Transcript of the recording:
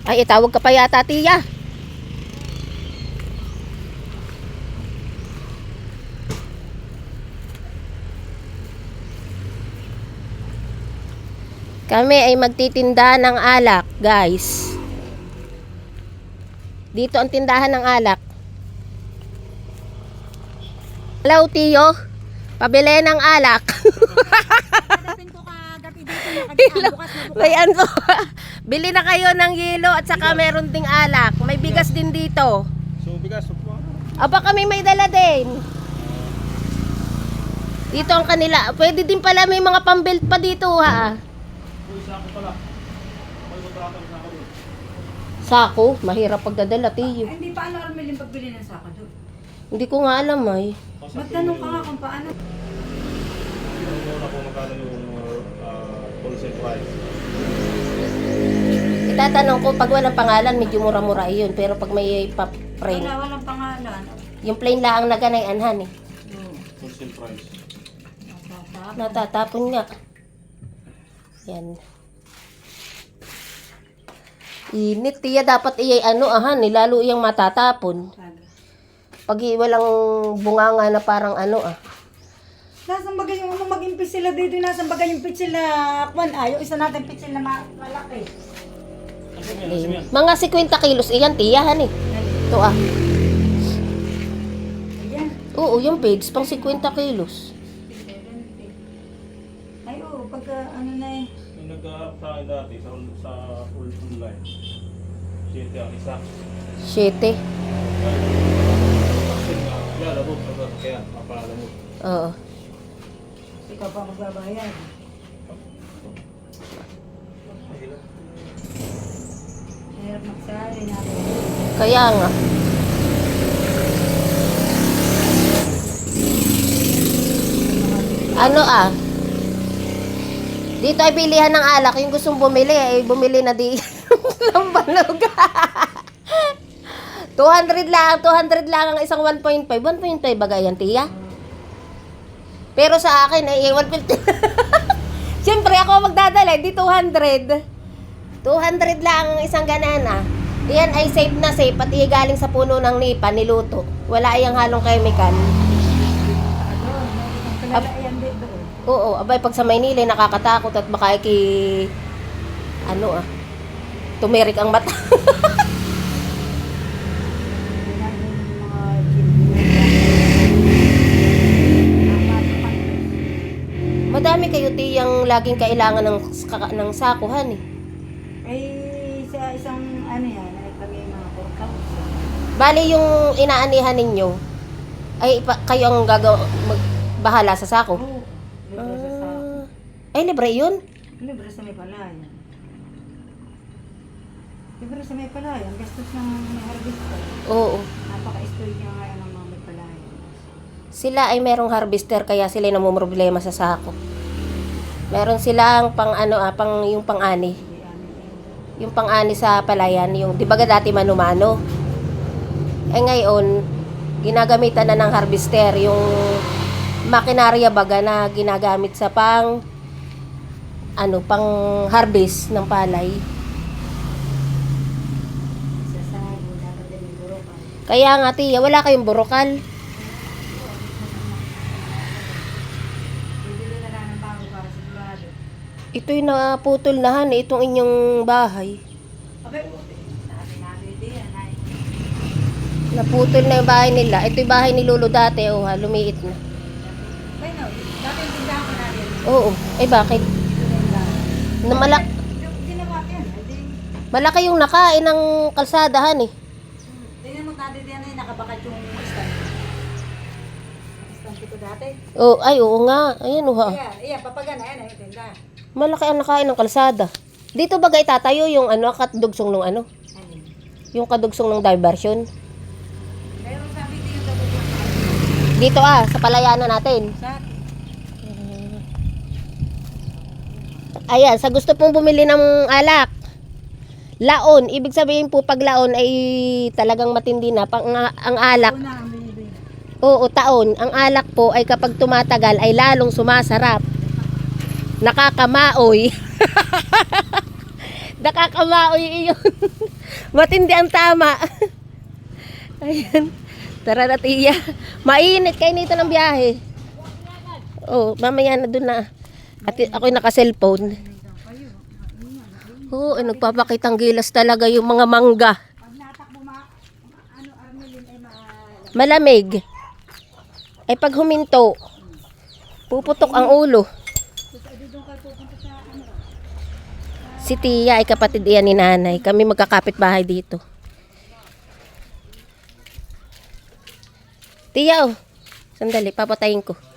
Ay, itawag ka pa yata, tiya. Kami ay magtitinda ng alak, guys. Dito ang tindahan ng alak. Hello, tiyo. Pabili ng alak. Hanapin ko kagabi dito bukas na bukas. May ano. Bili na kayo ng yelo at saka meron ding alak. May bigas din dito. So bigas po. Aba, kami may dala din. Dito ang kanila. Pwede din pala may mga pambilt pa dito, ha. Uy, sako pala. May kontrata sa ako doon. Sako, mahirap pagdadala, tiyo. Ay, hindi pa alam yung pagbili ng sako doon. Hindi ko nga alam, ay. Magtanong ka nga kung paano. Yung muna po magkano yung wholesale price. Itatanong ko, pag walang pangalan, medyo mura-mura yun. Pero pag may pa-print, Walang pangalan. yung plain lang na ganay anhan, eh. Wholesale price. Natatapon nga. Yan. Init, tiya. Dapat iyay nilalo iyang matatapon. Pag walang bunganga na parang Nasaan bagay yung mag-impis sila dito? Nasaan bagay yung pitsil na kwan? Yung isa natin pitsil na malaki. Mga 50 kilos iyan, tiyahan eh. Ito Ayan. Oo, yung pigs, pang 50 kilos. Ay, oo. Pagka ano na eh. Yung nagkaharap sa akin dati sa online. Siyete ang isa. 7. Lalabog sa sasakyan. Papalamog. Oo. Ikaw pa magbabayad. Hirap magsali natin. Kaya nga. Dito ay bilihan ng alak. Yung gustong bumili, ay bumili na di ng banog. 200 lang ang isang 1.5. 1.5 bagay yan, tiya. Pero sa akin ay 150. Siyempre ako magdadala, hindi 200. 200 lang ang isang ganana. Yan ay safe na safe, pati galing sa puno ng nipa, niluto. Wala iyang halong chemical. Kalalayan dito. Oo, abay pag sa Maynila nakakatakot at baka tumerik ang mata. Madami kayo tiyang laging kailangan ng sakuhan eh. Ay, sa isang ano yan, ay kami mga porkaw. Bali yung inaanihan ninyo ay kayo ang bahala sa sako. Oo, libre sa sako. Ay, libre yun? Libre sa may palayan. Libre sa may palayan, gastos ng may harvester. Oo. Napaka-story niya ngayon ng mga may palayan. Sila ay merong harvester kaya sila namumroblema sa sako. Meron silang pang yung pang-ani. Hindi ano Yung pang-ani sa palayan, yung 'di ba dati mano-mano. Eh ngayon, ginagamitan na ng harvester yung makinarya baga na ginagamit sa pang harvest ng palay. sa sabo, dapat din yung burokan. Kaya nga tiya, wala kayong burukal. Bibili na lang ng bago para sigurado. Ito'y naputol na han, itong inyong bahay. Abay, sabi natin din yan ay. Naputol na yung bahay nila. Ito'y bahay ni Lolo dati, lumiit na. Ay no, dati yung tindahan ko natin. Oo, ay bakit? Na Ginawa ko yan. malaki yung nakain ng kalsadahan eh. Tingnan mo natin yan ay nakabakat yung stand. Stand ko dati. Oo nga. Ayan Iya, papagana yan ay tindahan. Malaki ang nakain ng kalsada. Dito bagay tatayo yung kadugsong ng Ayun. yung kadugsong ng diversion. Pero sabi ko yung tabugan. Dito sa palayanan natin. Sa Ayan, sa gusto pong bumili ng alak. Laon, ibig sabihin po pag laon ay talagang matindi na. Ang alak, una ang binibili. oo, taon. Ang alak po ay kapag tumatagal ay lalong sumasarap. Nakakamaoy. Nakakamaoy iyon. Matindi ang tama. Ayan. Tara na, tiya. Mainit kayo nito ng biyahe. Oh, mamaya na dun na. At ako'y naka-cellphone. Oo, nagpapakitang gilas talaga yung mga mangga. Malamig. Ay pag huminto, puputok ang ulo. Si Tia ay kapatid iyan ni nanay. Kami magkakapit bahay dito. Tia, oh. Sandali, papatayin ko.